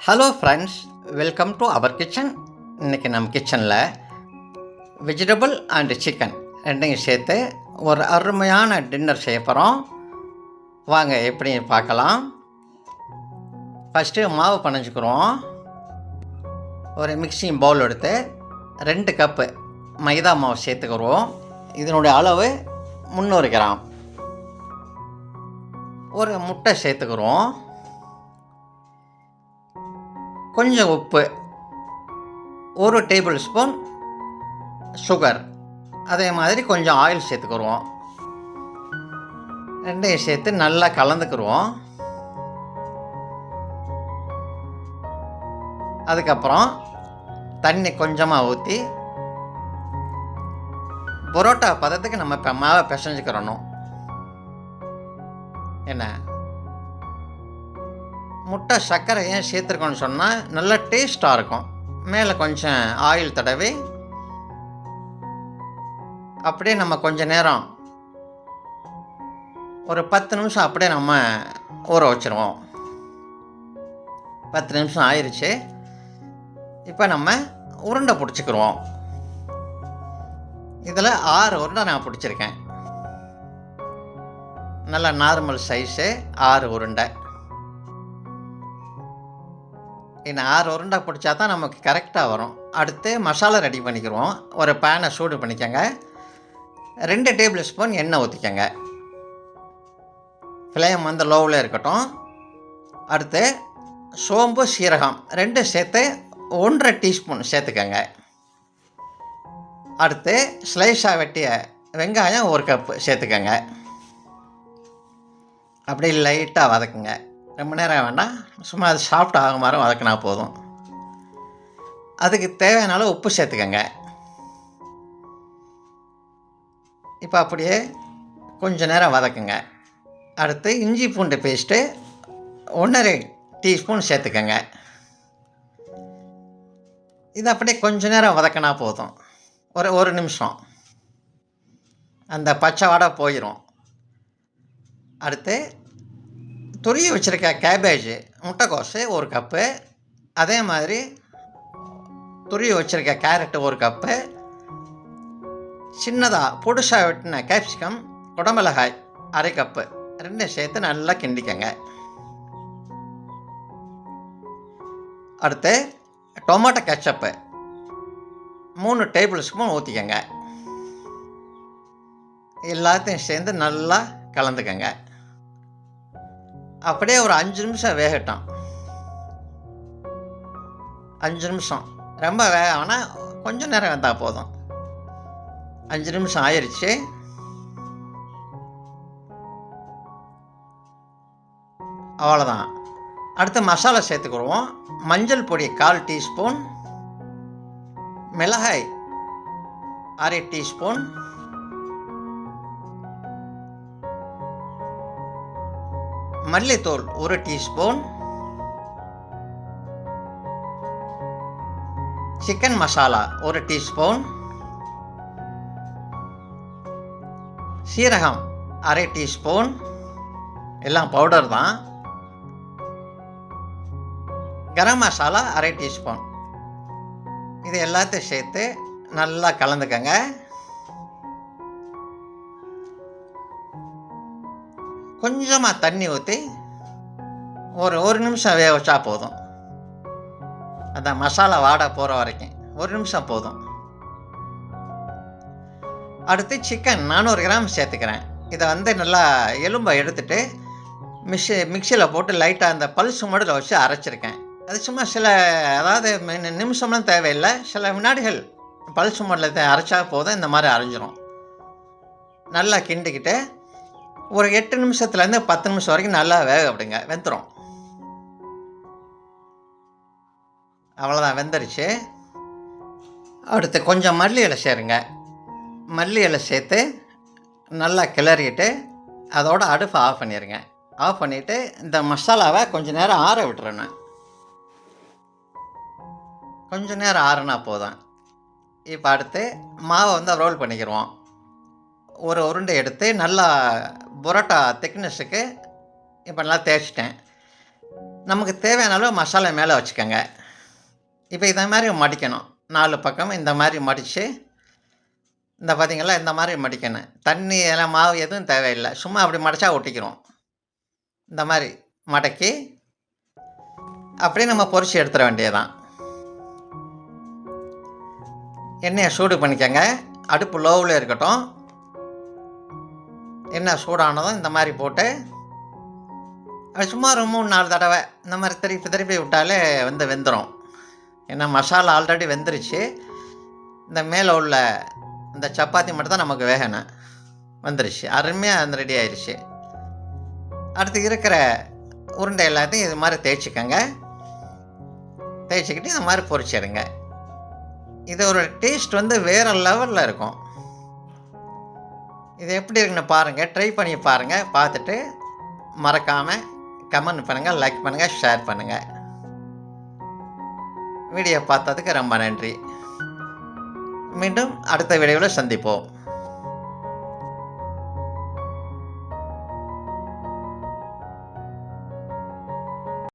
Hello friends, welcome to our kitchen. இன்றைக்கி நம்ம கிச்சனில் வெஜிடபிள் அண்டு சிக்கன் ரெண்டையும் சேர்த்து ஒரு அருமையான டின்னர் செய்ய போகிறோம். வாங்க எப்படி பார்க்கலாம். ஃபஸ்ட்டு மாவு பனைஞ்சிக்கிறோம். ஒரு மிக்சிங் பவுல் எடுத்து 2 கப்பு மைதா மாவு சேர்த்துக்கிறோம். இதனுடைய அளவு 300 கிராம். ஒரு முட்டை சேர்த்துக்கிறோம். கொஞ்சம் உப்பு, 1 டேபிள் ஸ்பூன் சுகர், அதே மாதிரி கொஞ்சம் ஆயில் சேர்த்துக்குருவோம். ரெண்டையும் சேர்த்து நல்லா கலந்துக்குருவோம். அதுக்கப்புறம் தண்ணி கொஞ்சமாக ஊற்றி பரோட்டா பதத்துக்கு நம்ம இப்போ மாவை பிசைஞ்சுக்கிறணும். என்ன முட்டை சர்க்கரை ஏன் சேர்த்துருக்கோன்னு சொன்னால் நல்லா டேஸ்ட்டாக இருக்கும். மேலே கொஞ்சம் ஆயில் தடவி அப்படியே நம்ம கொஞ்சம் நேரம் ஒரு 10 நிமிஷம் அப்படியே நம்ம ஊற வச்சுருவோம். 10 நிமிஷம் ஆயிடுச்சு. இப்போ நம்ம உருண்டை பிடிச்சிக்கிருவோம். இதில் 6 உருண்டை நான் பிடிச்சிருக்கேன். நல்லா நார்மல் சைஸு 6 உருண்டை. இன்னும் 6 உருண்டை பிடிச்சா தான் நமக்கு கரெக்டாக வரும். அடுத்து மசாலா ரெடி பண்ணிக்கிடுவோம். ஒரு பேனை சூடு பண்ணிக்கோங்க. 2 டேபிள் ஸ்பூன் எண்ணெய் ஊற்றிக்கோங்க. ஃப்ளேம் வந்து லோவில் இருக்கட்டும். அடுத்து சோம்பு, சீரகம் 2 சேர்த்து 1.5 டீஸ்பூன் சேர்த்துக்கோங்க. அடுத்து ஸ்லைஸாக வெட்டிய வெங்காயம் 1 கப்பு சேர்த்துக்கோங்க. அப்படியே லைட்டாக வதக்குங்க. ரொம்ப நேரம் வேண்டாம், சும்மா அது சாஃப்ட் ஆக மாதிரி வதக்கினா போதும். அதுக்கு தேவையான அளவு உப்பு சேர்த்துக்கங்க. இப்போ அப்படியே கொஞ்சம் நேரம் வதக்குங்க. அடுத்து இஞ்சி பூண்டு பேஸ்ட்டு 1.5 டீஸ்பூன் சேர்த்துக்கங்க. இது அப்படியே கொஞ்சம் நேரம் வதக்கினா போதும். ஒரு நிமிஷம், அந்த பச்சை வாடை போயிடும். அடுத்து துருவி வச்சுருக்க கேபேஜ், முட்டைக்கோசு 1 கப்பு, அதே மாதிரி துருவி வச்சுருக்க கேரட்டு 1 கப்பு, சின்னதாக பொடுசாக வெட்டின கேப்சிகம், குடமிளகாய் 1/2 கப்பு, 2 சேர்த்து நல்லா கிண்டிக்கங்க. அடுத்து டொமேட்டோ கெச்சப்பு 3 டேபிள் ஸ்பூன் ஊற்றிக்கங்க. எல்லாத்தையும் சேர்ந்து நல்லா கலந்துக்கங்க. அப்படியே ஒரு 5 நிமிஷம் வேகட்டும். 5 நிமிஷம், ரொம்ப வேகம்னா கொஞ்சம் நேரம் வெந்தால் போதும். 5 நிமிஷம் ஆயிடுச்சு. அவ்வளோதான். அடுத்து மசாலா சேர்த்துக்கிடுவோம். மஞ்சள் பொடி 1/4 டீஸ்பூன், மிளகாய் 1/2 டீஸ்பூன், மல்லித்தூள் 1 டீஸ்பூன், சிக்கன் மசாலா 1 டீஸ்பூன், சீரகம் 1/2 டீஸ்பூன், எல்லாம் பவுடர் தான். கரம் மசாலா 1/2 டீஸ்பூன். இது எல்லாத்தையும் சேர்த்து நல்லா கலந்துக்கங்க. கொஞ்சமாக தண்ணி ஊற்றி ஒரு நிமிஷம் வேக வச்சா போதும். அந்த மசாலா வாடை போகிற வரைக்கும் 1 நிமிஷம் போதும். அடுத்து சிக்கன் 400 கிராம் சேர்த்துக்கிறேன். இதை வந்து நல்லா எலும்பை எடுத்துகிட்டு மிக்சியில் போட்டு லைட்டாக அந்த பல்ஸ் மோடில் வச்சு அரைச்சிருக்கேன். அது சும்மா அதாவது நிமிஷம்லாம் தேவையில்லை, சில வினாடிகள் பல்ஸ் மோடில் அரைச்சா போதும். இந்த மாதிரி அரைஞ்சிரும். நல்லா கிண்டிக்கிட்டு ஒரு 8 நிமிஷத்துலேருந்து 10 நிமிஷம் வரைக்கும் நல்லா வேக விடுங்க. வெந்துடும். அவ்வளோதான், வெந்துருச்சு. அடுத்து கொஞ்சம் மல்லி இலை சேருங்க. மல்லி இலை சேர்த்து நல்லா கிளறிட்டு அதோட அடுப்பை ஆஃப் பண்ணிடுங்க. ஆஃப் பண்ணிவிட்டு இந்த மசாலாவை கொஞ்சம் நேரம் ஆற விட்டுறணும். கொஞ்சம் நேரம் ஆறுனா போதும். இப்போ அடுத்து மாவை வந்து ரோல் பண்ணிக்கிடுவோம். ஒரு உருண்டை எடுத்து நல்லா பரோட்டா திக்னஸுக்கு இப்போ நல்லா தேய்ச்சிட்டேன். நமக்கு தேவையான அளவு மசாலா மேலே வச்சுக்கோங்க. இப்போ இதை மாதிரி மடிக்கணும். 4 பக்கம் இந்த மாதிரி மடித்து, இந்த பார்த்தீங்களா இந்த மாதிரி மடிக்கணும். தண்ணி எல்லாம் மாவு எதுவும் தேவையில்லை. சும்மா அப்படி மடித்தா ஒட்டிக்கிறோம். இந்த மாதிரி மடக்கி அப்படியே நம்ம பொரிச்சு எடுத்துட வேண்டியதுதான். எண்ணெயை சூடு பண்ணிக்கோங்க. அடுப்பு லோவில் இருக்கட்டும். எண்ணெய் சூடானதும் இந்த மாதிரி போட்டு அது சும்மா ஒரு 3-4 தடவை இந்த மாதிரி திருப்பி திருப்பி விட்டாலே வெந்துடும். ஏன்னா மசாலா ஆல்ரெடி வெந்துருச்சு. இந்த மேலே உள்ள இந்த சப்பாத்தி மட்டும் தான் நமக்கு வேகணும். வந்துருச்சு, அருமையாக ரெடி ஆயிடுச்சு. அடுத்து இருக்கிற உருண்டை எல்லாத்தையும் இது மாதிரி தேய்ச்சிக்கோங்க. தேய்ச்சிக்கிட்டு இந்த மாதிரி பொரிச்சிடுங்க. இது ஒரு டேஸ்ட் வேறு லெவலில் இருக்கும். இது எப்படி இருக்குன்னு பாருங்கள், ட்ரை பண்ணி பாருங்கள். பார்த்துட்டு மறக்காமல் கமெண்ட் பண்ணுங்கள், லைக் பண்ணுங்கள், ஷேர் பண்ணுங்கள். வீடியோ பார்த்ததுக்கு ரொம்ப நன்றி. மீண்டும் அடுத்த வீடியோவில் சந்திப்போம்.